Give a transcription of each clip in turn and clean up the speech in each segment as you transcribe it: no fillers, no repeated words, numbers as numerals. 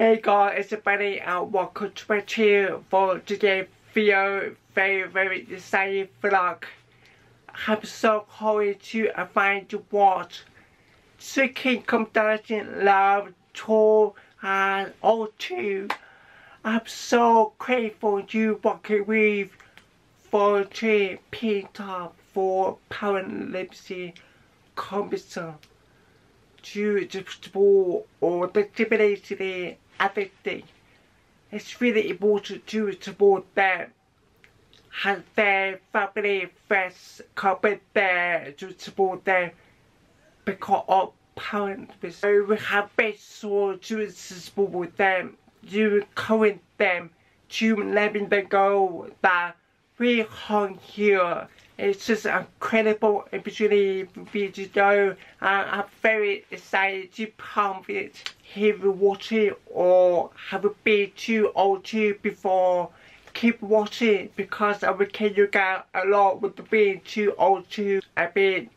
Hey guys, it's Benny and welcome to my channel for today's video. Very exciting vlog. I'm so going to invite you to watch Seeking Competition Love 2 and O2. I'm so grateful you working with for the Peter for Paralympic competition to support or the disability everything. It's really important to support them and their family, friends come there to support them because of parents. So we have been sure to support them, to encourage them, to letting them go that we are here. It's just an incredible opportunity for you to know, and I'm very excited to come with here watching or have been to O2 before. Keep watching because I will can you get a lot with the being to O2. I've been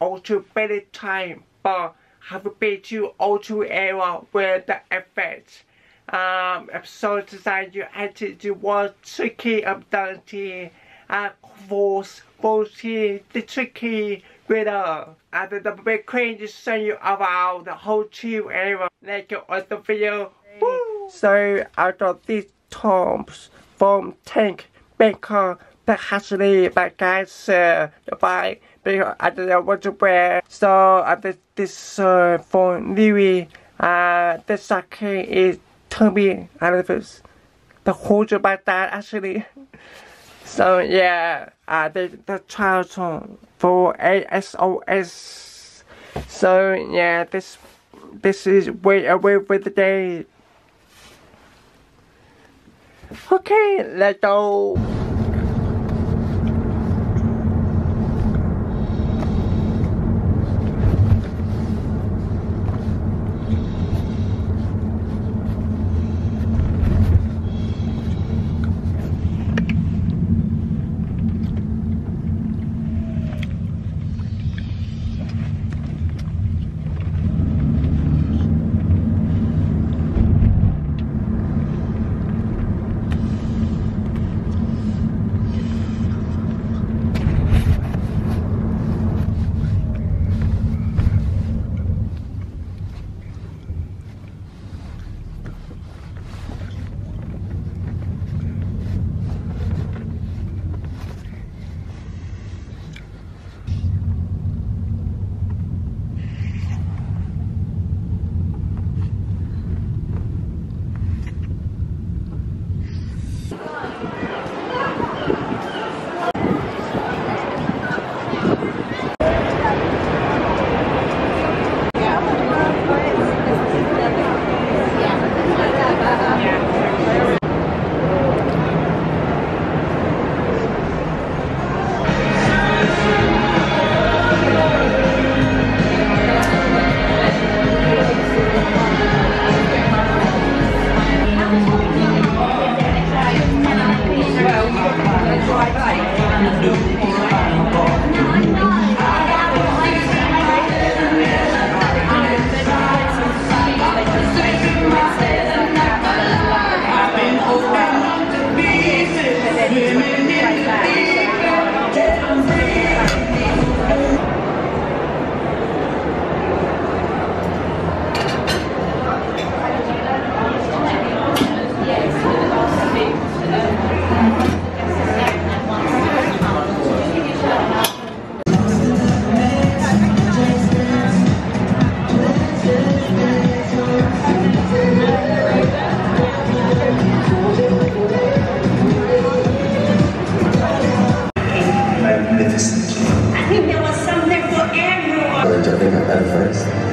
O2 many time, but have been to O2 era where the effects. I'm so excited you entered to watch Tricky ability and force the tricky winner. And the big queen just show you around the whole two era. Let's get on the video. Woo! So I got these tops from Tank Baker that actually my guys buy because I don't know what to wear. So I did this for Louis. The second is Tommy Elvis. The whole about that actually. So yeah, the child song for ASOS. So yeah, this is way away with the day. Okay, let's go.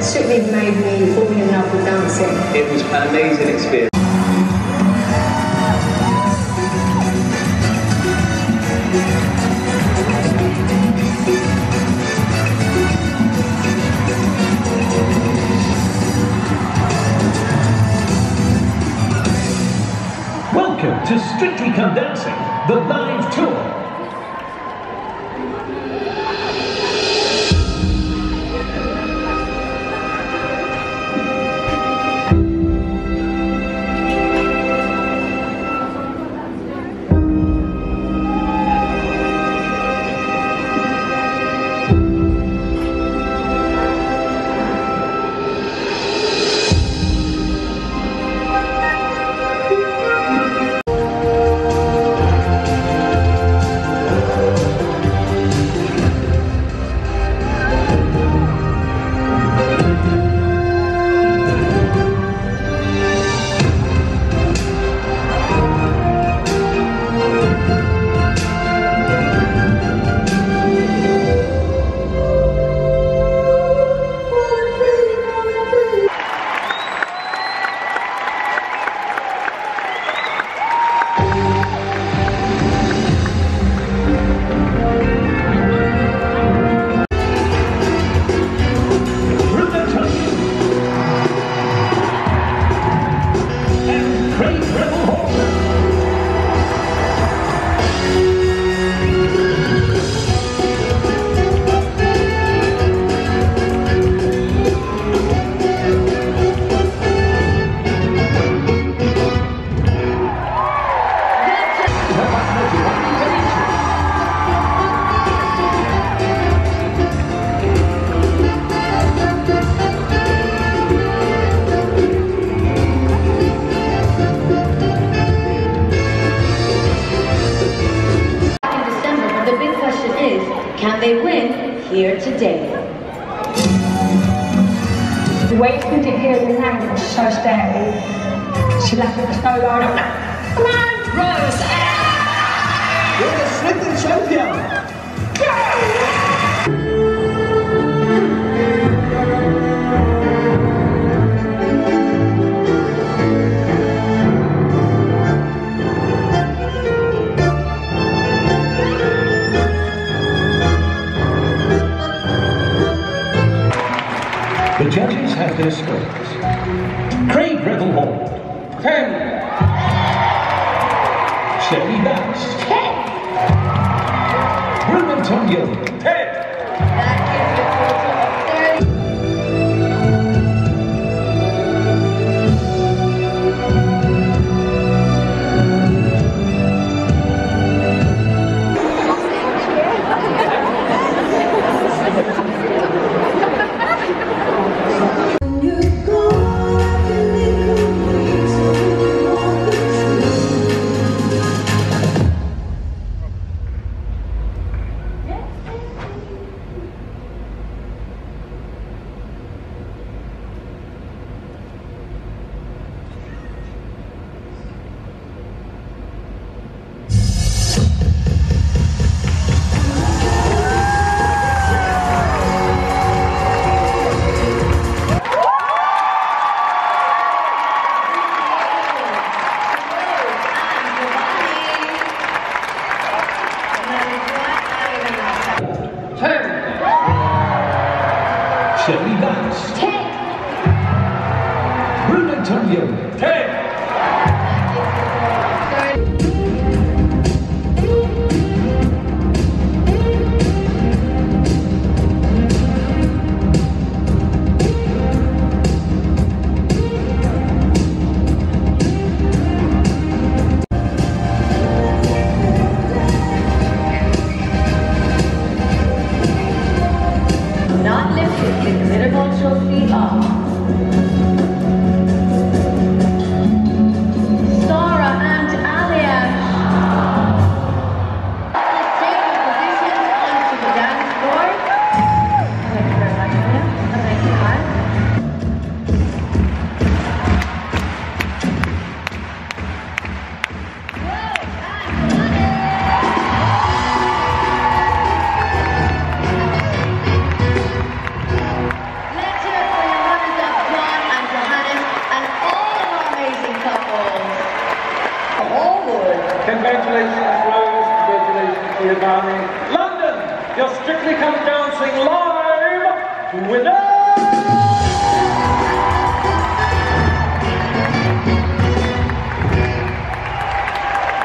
Strictly made me fall in love with dancing. It was an amazing experience. Welcome to Strictly Come Dancing, the live tour. down. She'll have to go load up now. Come on, Rose! You're the Strictly champion! The judges have their scores. Craig Revelhall, 10. Shelley Bass, 10. Ruben Tongiel, 10. Shelley Bass, 10. Ruben Tongiel, 10. Not lifted, the critical trophy off. Sora and Alia. Let's take your positions onto the dance floor. Thank you very much, Alia. And thank you, Anne. Let's hear it for your runners up, John and Johannes, and all of our amazing couples. Forward. Congratulations, Rose. Congratulations, Giovanni. London, your Strictly Come Dancing live winner!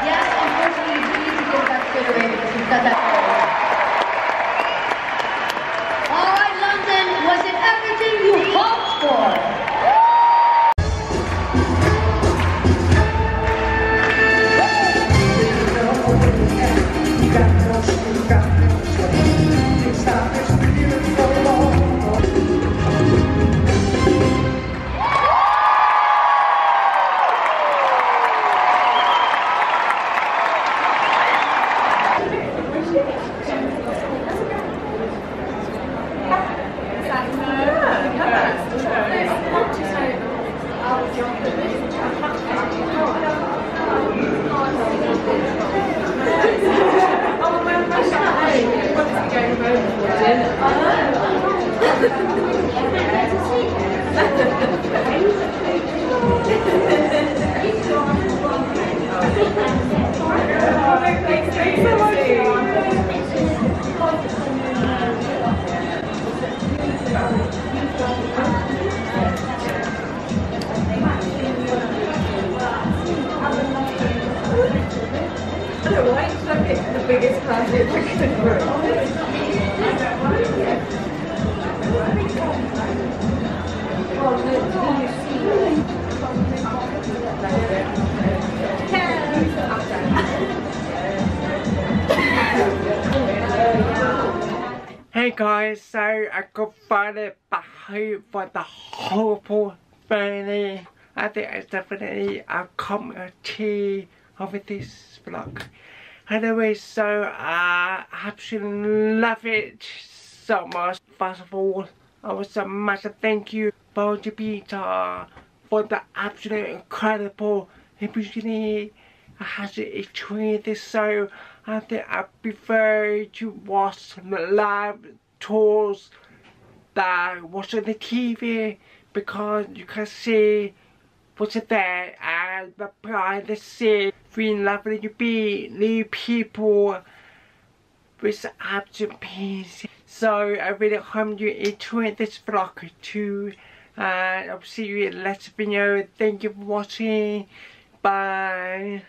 Yes, unfortunately, you do need to give that straight away because you've got that. All right, London, was it everything you hoped for? The biggest classic Hey guys, so I got fired back home for the horrible family. I think it's definitely a community of this vlog. Anyway, so I absolutely love it so much. First of all, I want a massive thank you for Jupiter for the absolute incredible opportunity I had to enjoy this. So I think I prefer to watch the live tours than watching the TV, because you can see what's there and the behind the scenes, feeling lovely to be new people with absolute peace. So I really hope you enjoyed this vlog too, and I'll see you in the next video. Thank you for watching. Bye.